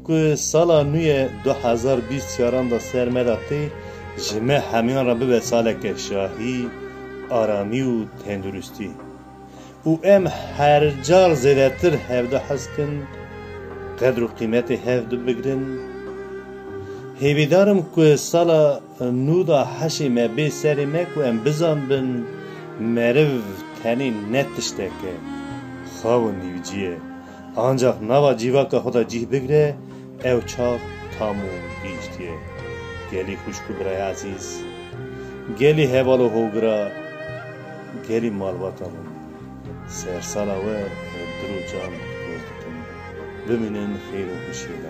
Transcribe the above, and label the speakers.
Speaker 1: که سالا نوی 2020 یاران دا سرمداتی جمع همیان را به سالک شاهی آرامی و تندرستی و ام هر جار زیده تر هفته حسکن قدر و قیمت هفته بگرن هیویدارم که سالا نو دا حشی مبی سری مک و ام بزن بن مرو تنی نتشته که خواه نیویجیه ancak nava civaka hoda cih bigre ev çağ tamu geçtiye geli kuşku bray aziz geli hevalı hogra geli malvatanın sersala ve drucan gördüm biminin xeyru kuşiyle